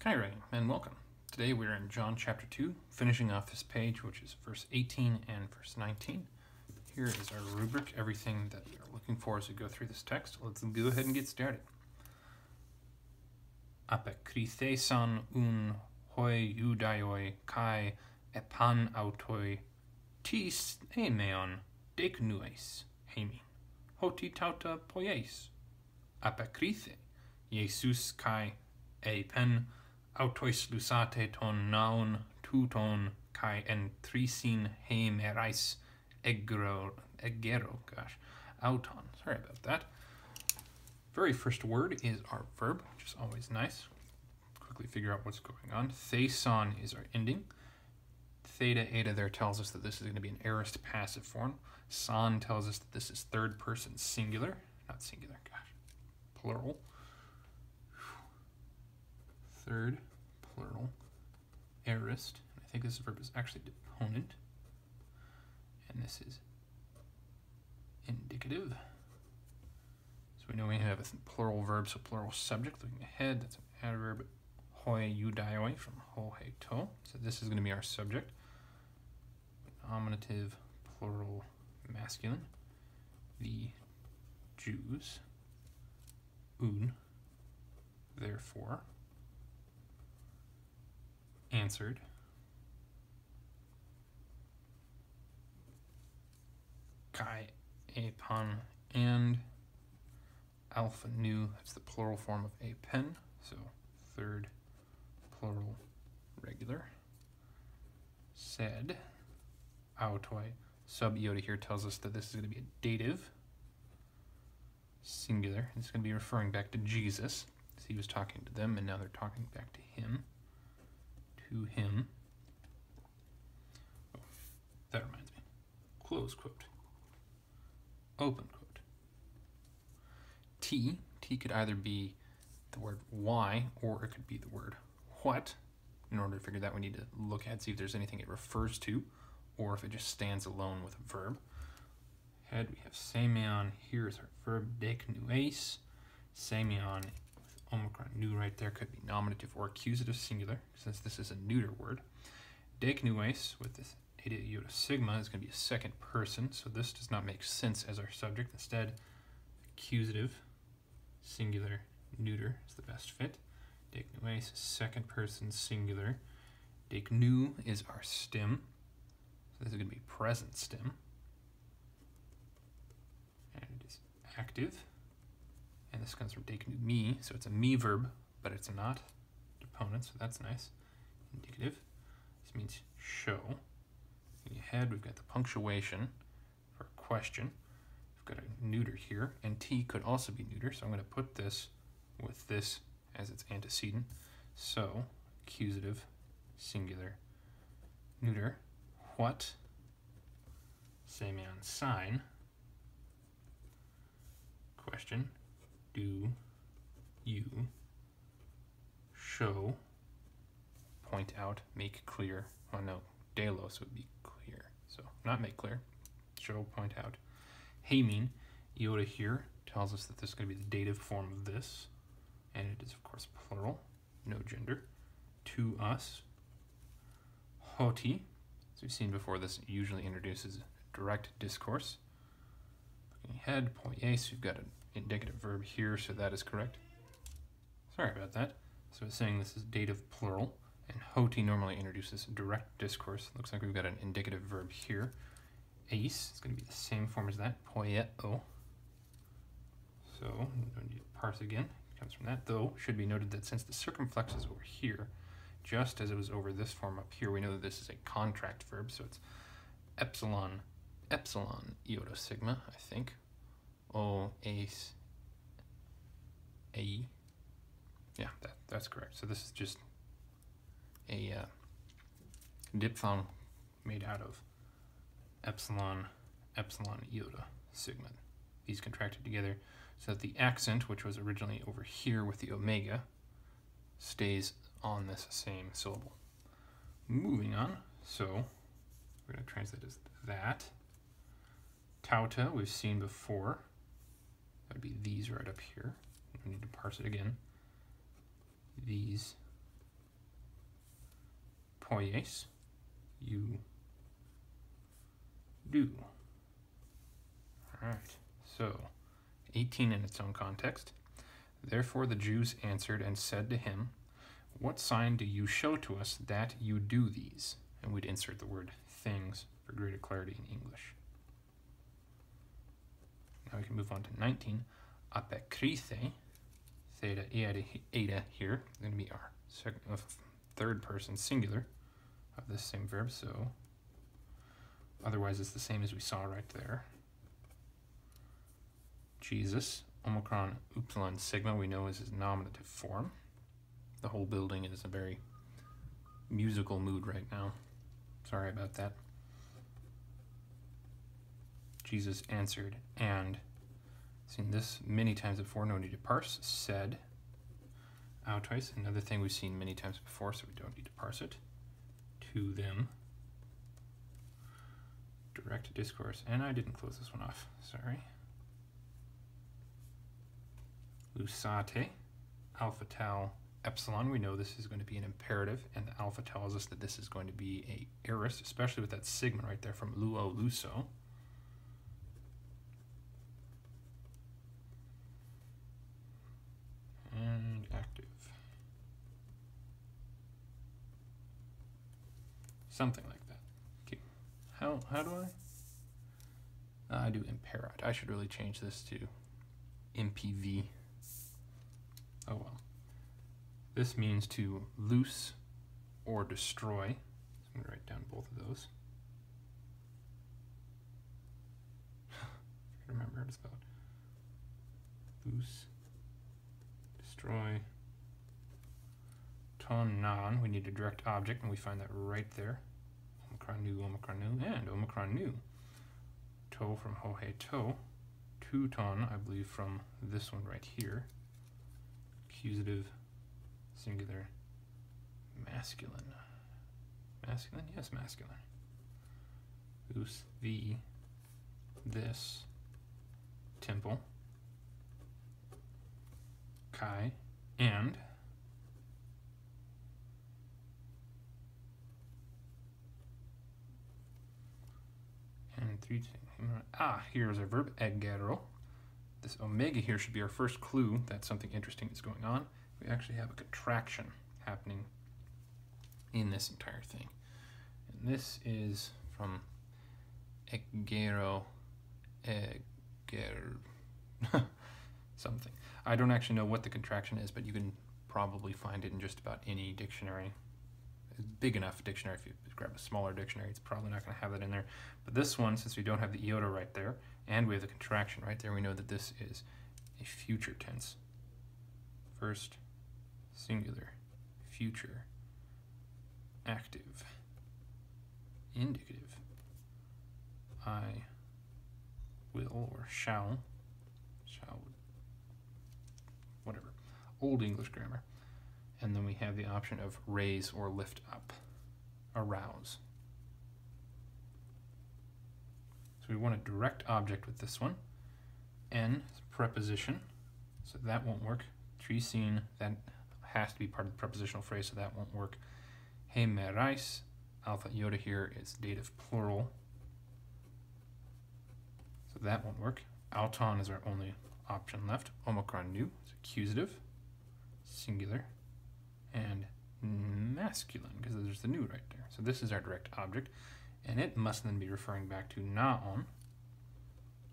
Hαίrẹ, and welcome. Today we're in John chapter 2, finishing off this page, which is verse 18 and verse 19. Here is our rubric, everything that we are looking for as we go through this text. Let's go ahead and get started. Apokritheson un hoi Judaioi kai epan autoi tis emeon deknues hemin. Hoti tauta poies. Apokrithe, Jesus kai epen autois lusate ton naun tuton kai en trisin heim erais egero, auton. Sorry about that. Very first word is our verb, which is always nice. Quickly figure out what's going on. Theson is our ending. Theta, eta there tells us that this is going to be an aorist passive form. Son tells us that this is third person singular. Not singular, gosh. Plural. Third plural aorist. I think this verb is actually deponent. And this is indicative. So we know we have a plural verb, so plural subject. Looking ahead, that's an adverb. Hoi Judaioi from ho he to. So this is going to be our subject. Nominative plural masculine. The Jews. Un. Therefore. Answered. Kai epon and alpha nu, that's the plural form of apen, so third plural regular. Said, autoi, sub iota here tells us that this is going to be a dative, singular. It's going to be referring back to Jesus. So he was talking to them, and now they're talking back to him. To him. Oh, that reminds me. Close quote. Open quote. T could either be the word why, or it could be the word what. In order to figure that, we need to look at, see if there's anything it refers to, or if it just stands alone with a verb. Head, we have semeon. Here is our verb, deknues. Semeon with omicron nu right there could be nominative or accusative singular, since this is a neuter word. Deknues with this eta iota sigma is going to be a second person, so this does not make sense as our subject. Instead, accusative, singular, neuter is the best fit. Deknues, second person, singular. Deknu is our stem, so this is going to be present stem. And it is active. And this comes from deknu me, so it's a me verb, but it's not deponent, so that's nice. Indicative. This means show. Looking ahead, we've got the punctuation for a question. We've got a neuter here, and T could also be neuter, so I'm going to put this with this as its antecedent. So, accusative, singular, neuter. What? Semeon sign. Question. Do you show, point out, make clear? Oh no, delos would be clear. So not make clear, show, point out. Hemin, iota here tells us that this is going to be the dative form of this, and it is of course plural, no gender. To us. Hoti, as we've seen before, this usually introduces direct discourse. Looking ahead, poies, we've got an indicative verb here, so that is correct. Sorry about that. So it's saying this is dative plural, and hoti normally introduces direct discourse. Looks like we've got an indicative verb here. Ace is going to be the same form as that, poieo. So we don't need to parse again. It comes from that, though. Should be noted that since the circumflex is over here, just as it was over this form up here, we know that this is a contract verb, so it's epsilon iota sigma, I think. O, ace, a. Yeah, that's correct. So this is just a diphthong made out of epsilon iota sigma. These contracted together so that the accent, which was originally over here with the omega, stays on this same syllable. Moving on, so we're going to translate as that. Tauta, we've seen before. That would be these right up here. We need to parse it again. These poies, you do. All right, so 18 in its own context. Therefore the Jews answered and said to him, what sign do you show to us that you do these? And we'd insert the word things for greater clarity in English. Now we can move on to 19. Apekrithe, theta eta here, is going to be our third person singular of this same verb, so otherwise it's the same as we saw right there. Jesus, omicron upsilon sigma, we know is his nominative form. The whole building is a very musical mood right now. Sorry about that. Jesus answered and, seen this many times before, no need to parse, said, autois, another thing we've seen many times before, so we don't need to parse it, to them, direct discourse, and I didn't close this one off, sorry. Lusate, alpha tau epsilon, we know this is going to be an imperative, and the alpha tells us that this is going to be a aorist, especially with that sigma right there from luo, luso. And active. Something like that. Okay. How do I? I do imperat. I should really change this to MPV. Oh well. This means to loose or destroy. So I'm going to write down both of those. I can remember how to spell it. Loose. Destroy. Ton non, we need a direct object, and we find that right there. Omicron nu, and Omicron nu. To from ho he to. Tu ton, I believe, from this one right here. Accusative, singular, masculine. Masculine? Yes, masculine. Loose, the, this, temple. Kai, and here's our verb, eggero. This omega here should be our first clue that something interesting is going on. We actually have a contraction happening in this entire thing. And this is from eggero, something. I don't actually know what the contraction is, but you can probably find it in just about any dictionary. A big enough dictionary. If you grab a smaller dictionary, it's probably not going to have that in there. But this one, since we don't have the iota right there, and we have the contraction right there, we know that this is a future tense. First, singular, future, active, indicative, I will or shall, whatever, Old English grammar. And then we have the option of raise or lift up, arouse. So we want a direct object with this one. N is preposition, so that won't work. Trisin, that has to be part of the prepositional phrase, so that won't work. He merais, alpha iota here is dative plural, so that won't work. Auton is our only option left. Omicron nu is accusative, singular, and masculine, because there's the nu right there. So this is our direct object, and it must then be referring back to naon.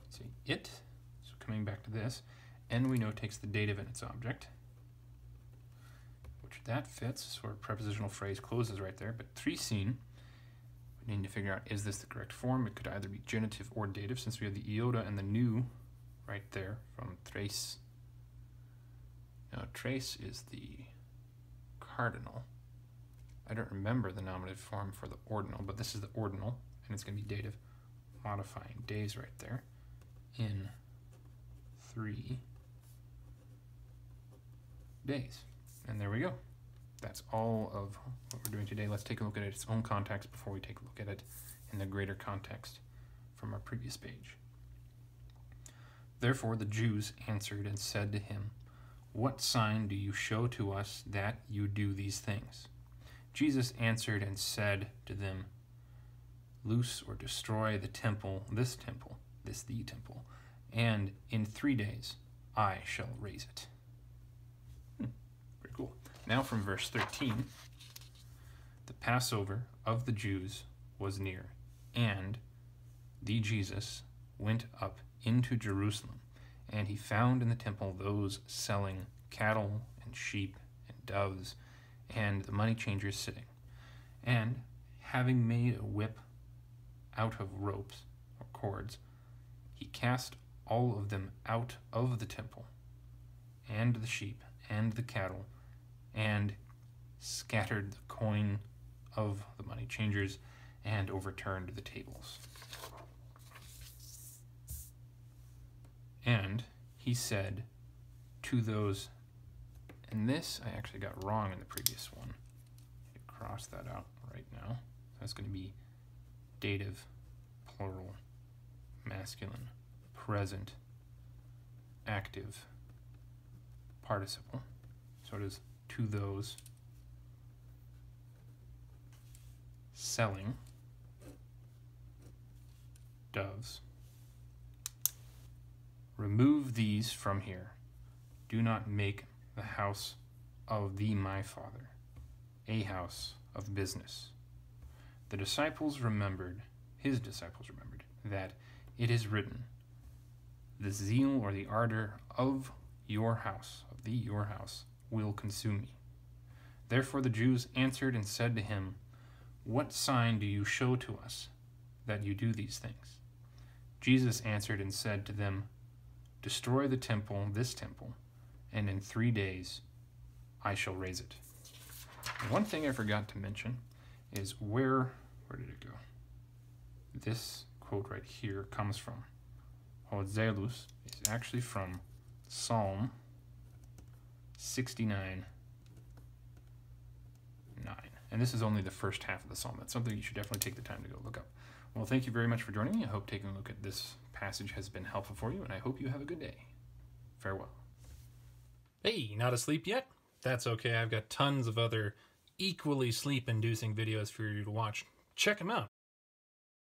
Let's see, it, so coming back to this, and we know takes the dative in its object, which that fits, so our prepositional phrase closes right there, but trisin, we need to figure out, is this the correct form? It could either be genitive or dative, since we have the iota and the nu right there from tres. Now tres is the cardinal. I don't remember the nominative form for the ordinal, but this is the ordinal, and it's going to be dative, modifying days right there in 3 days. And there we go. That's all of what we're doing today. Let's take a look at its own context before we take a look at it in the greater context from our previous page. Therefore the Jews answered and said to him, what sign do you show to us that you do these things? Jesus answered and said to them, loose or destroy the temple, this the temple, and in 3 days I shall raise it. Very cool. Now from verse 13, the Passover of the Jews was near, and the Jesus went up into Jerusalem, and he found in the temple those selling cattle and sheep and doves, and the money changers sitting. And having made a whip out of ropes or cords, he cast all of them out of the temple, and the sheep and the cattle, and scattered the coin of the money changers, and overturned the tables. And he said to those, and this I actually got wrong in the previous one. Cross that out right now. That's going to be dative, plural, masculine, present, active, participle. So it is to those selling doves. Remove these from here. Do not make the house of my Father a house of business. His disciples remembered that it is written, the zeal or the ardor of your house, will consume me. Therefore the Jews answered and said to him, what sign do you show to us that you do these things? Jesus answered and said to them, destroy the temple, this temple, and in 3 days I shall raise it. One thing I forgot to mention is where did it go? This quote right here comes from. Hozelus is actually from Psalm 69:9. And this is only the first half of the psalm. That's something you should definitely take the time to go look up. Well, thank you very much for joining me. I hope taking a look at this passage has been helpful for you, and I hope you have a good day. Farewell. Hey, not asleep yet? That's okay. I've got tons of other equally sleep-inducing videos for you to watch. Check them out.